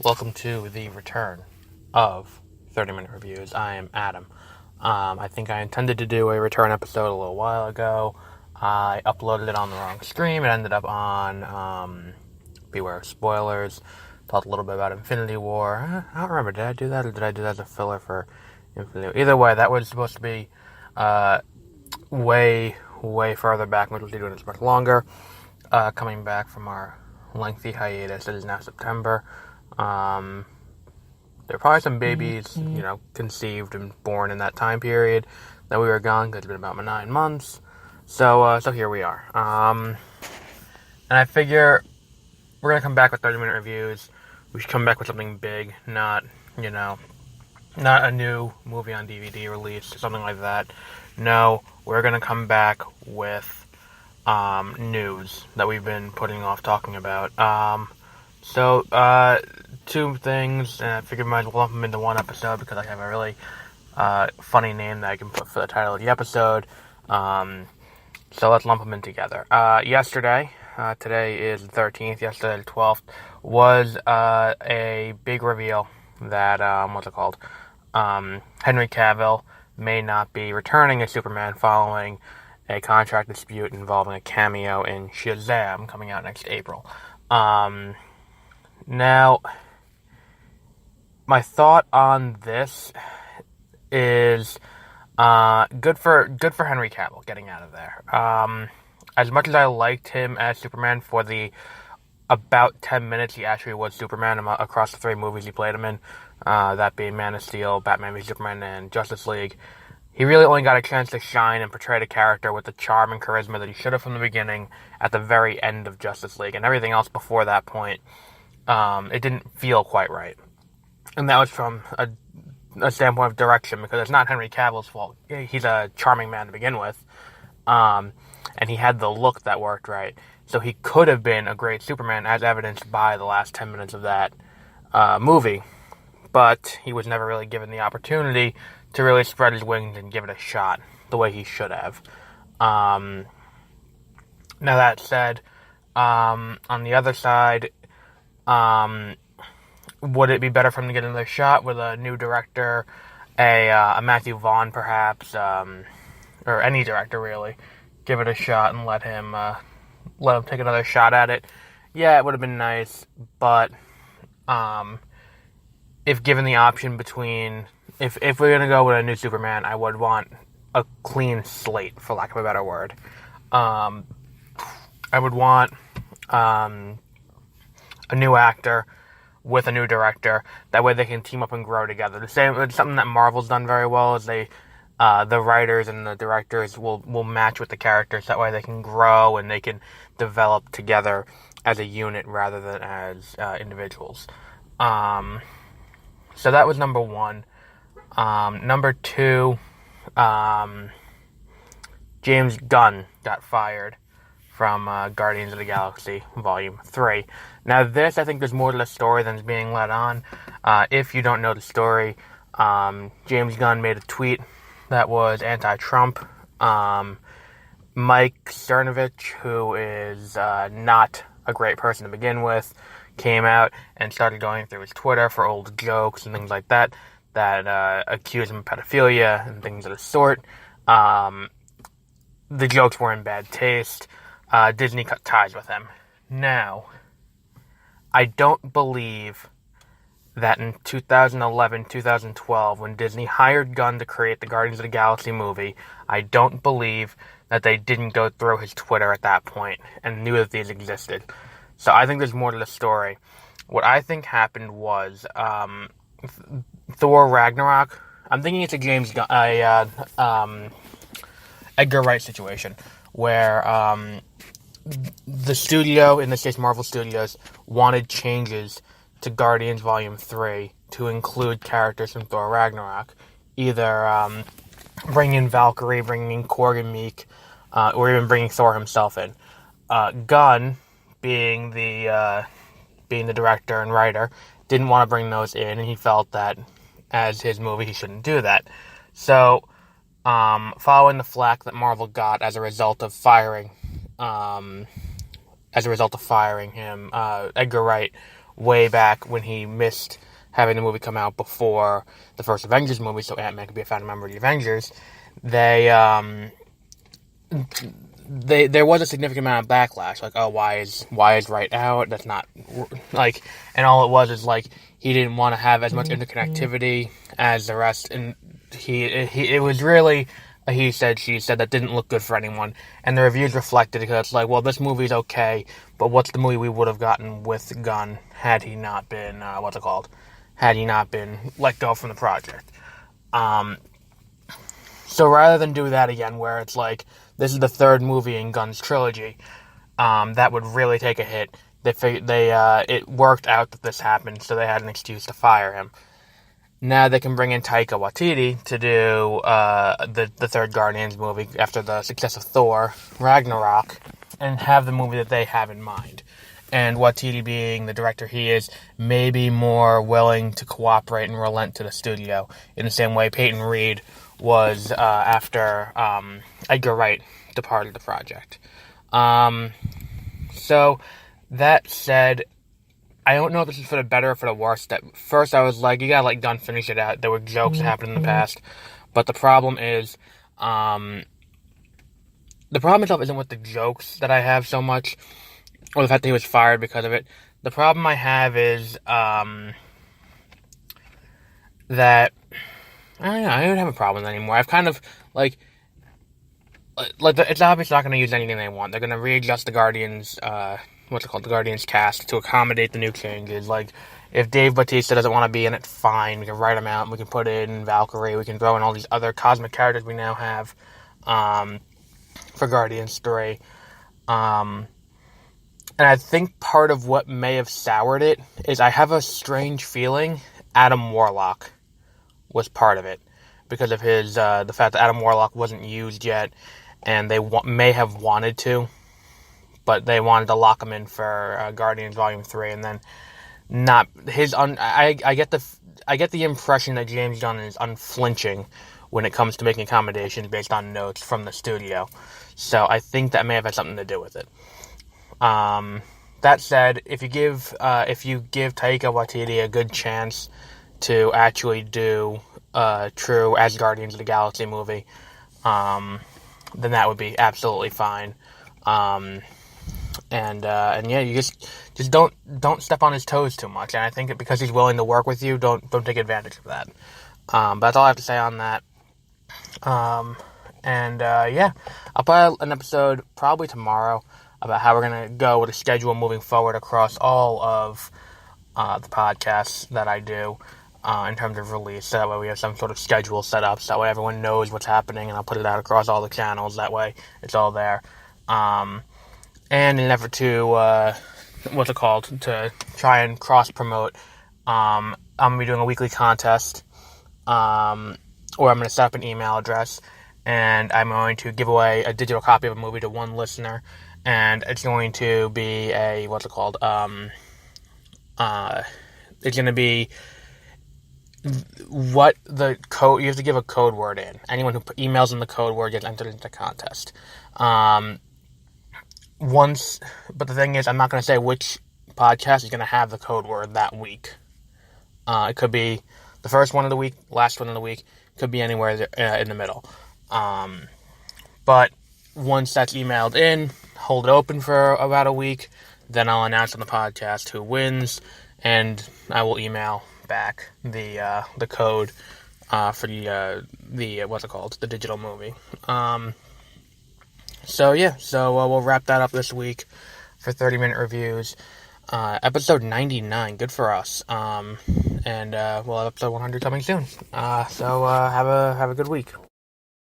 Welcome to the return of 30-minute reviews. I am Adam. I think I intended to do a return episode a little while ago. I uploaded it on the wrong stream. It ended up on Beware of Spoilers. Talked a little bit about Infinity War. I don't remember. Did I do that, or did I do that as a filler for Infinity War? Either way, that was supposed to be way further back. We'll be doing this much longer. Coming back from our lengthy hiatus. It is now September. There are probably some babies, conceived and born in that time period that we were gone, because it's been about 9 months. So here we are. And I figure we're going to come back with 30-minute reviews. We should come back with something big, not a new movie on DVD release, or something like that. No, we're going to come back with news that we've been putting off talking about. Two things, and I figured I might as well lump them into one episode because I have a really funny name that I can put for the title of the episode. So let's lump them in together. Yesterday, today is the 13th, yesterday the 12th, was a big reveal that, Henry Cavill may not be returning as Superman following a contract dispute involving a cameo in Shazam coming out next April. Now, my thought on this is good for Henry Cavill getting out of there. As much as I liked him as Superman for the about 10 minutes he actually was Superman across the 3 movies he played him in, that being Man of Steel, Batman v Superman, and Justice League, he really only got a chance to shine and portray the character with the charm and charisma that he should have from the beginning at the very end of Justice League, and everything else before that point, it didn't feel quite right. And that was from a standpoint of direction, because it's not Henry Cavill's fault. He's a charming man to begin with, and he had the look that worked right. So he could have been a great Superman, as evidenced by the last 10 minutes of that movie. But he was never really given the opportunity to really spread his wings and give it a shot the way he should have. Now that said, on the other side, would it be better for him to get another shot with a new director, a Matthew Vaughn perhaps, or any director really, give it a shot and let him take another shot at it? Yeah, it would have been nice, but if given the option between, if we're going to go with a new Superman, I would want a clean slate, for lack of a better word. I would want a new actor with a new director. That way they can team up and grow together. It's something that Marvel's done very well, is the writers and the directors will match with the characters. That way they can grow and they can develop together as a unit rather than as individuals. So that was number one. Number two, James Gunn got fired from Guardians of the Galaxy Volume 3. Now this, I think there's more to the story than is being let on. If you don't know the story, James Gunn made a tweet that was anti-Trump. Mike Cernovich, who is not a great person to begin with, came out and started going through his Twitter for old jokes and things like that accused him of pedophilia and things of the sort. The jokes were in bad taste. Disney cut ties with him. Now, I don't believe that in 2011, 2012, when Disney hired Gunn to create the Guardians of the Galaxy movie, I don't believe that they didn't go through his Twitter at that point and knew that these existed. So I think there's more to the story. What I think happened was Thor Ragnarok. I'm thinking it's a Edgar Wright situation where the studio, in this case Marvel Studios, wanted changes to Guardians Volume 3 to include characters from Thor Ragnarok. Either bringing in Valkyrie, bringing in Korg and Meek, or even bringing Thor himself in. Gunn, being the director and writer, didn't want to bring those in, and he felt that as his movie he shouldn't do that. So, following the flack that Marvel got as a result of firing him, Edgar Wright way back when he missed having the movie come out before the first Avengers movie, so Ant-Man could be a founding member of the Avengers, there was a significant amount of backlash, like, oh, why is Wright out? That's not, like, and all it was is, like, he didn't want to have as much interconnectivity as the rest, and it was really a he said, she said that didn't look good for anyone, and the reviews reflected, because it's like, well, this movie's okay, but what's the movie we would have gotten with Gunn had he not been, had he not been let go from the project. So rather than do that again, where it's like, this is the third movie in Gunn's trilogy, that would really take a hit. It worked out that this happened, so they had an excuse to fire him. Now they can bring in Taika Waititi to do the third Guardians movie after the success of Thor Ragnarok, and have the movie that they have in mind. And Waititi, being the director he is, may be more willing to cooperate and relent to the studio in the same way Peyton Reed was after Edgar Wright departed the project. So, that said, I don't know if this is for the better or for the worse. At first I was like, you gotta let Gunn finish it out. There were jokes that happened in the past. But the problem is, the problem itself isn't with the jokes that I have so much, or the fact that he was fired because of it. The problem I have is, that, I don't know, I don't have a problem with it anymore. I've kind of, it's obviously not going to use anything they want. They're going to readjust the Guardians, the Guardians cast to accommodate the new changes. Like, if Dave Bautista doesn't want to be in it, fine, we can write him out, and we can put in Valkyrie, we can throw in all these other cosmic characters we now have, for Guardians 3. And I think part of what may have soured it is I have a strange feeling Adam Warlock was part of it, because of his, the fact that Adam Warlock wasn't used yet, and they may have wanted to, but they wanted to lock him in for Guardians Volume 3, and then not his. I get the impression that James Gunn is unflinching when it comes to making accommodations based on notes from the studio. So I think that may have had something to do with it. That said, if you give Taika Waititi a good chance to actually do true as Guardians of the Galaxy movie, then that would be absolutely fine. And yeah, you just don't step on his toes too much. And I think because he's willing to work with you, don't take advantage of that. But that's all I have to say on that. Yeah, I'll put out an episode probably tomorrow about how we're gonna go with a schedule moving forward across all of the podcasts that I do in terms of release. So that way we have some sort of schedule set up, so that way everyone knows what's happening, and I'll put it out across all the channels. That way it's all there. And in an effort to to try and cross promote, I'm gonna be doing a weekly contest, or I'm gonna set up an email address, and I'm going to give away a digital copy of a movie to one listener, and it's going to be it's gonna be what the code, you have to give a code word in. Anyone who emails in the code word gets entered into the contest. But the thing is, I'm not going to say which podcast is going to have the code word that week. It could be the first one of the week, last one of the week, could be anywhere in the middle. But once that's emailed in, hold it open for about a week, then I'll announce on the podcast who wins, and I will email back the code for the digital movie. So we'll wrap that up this week for 30-minute reviews. Episode 99, good for us. And we'll have episode 100 coming soon. So have a good week.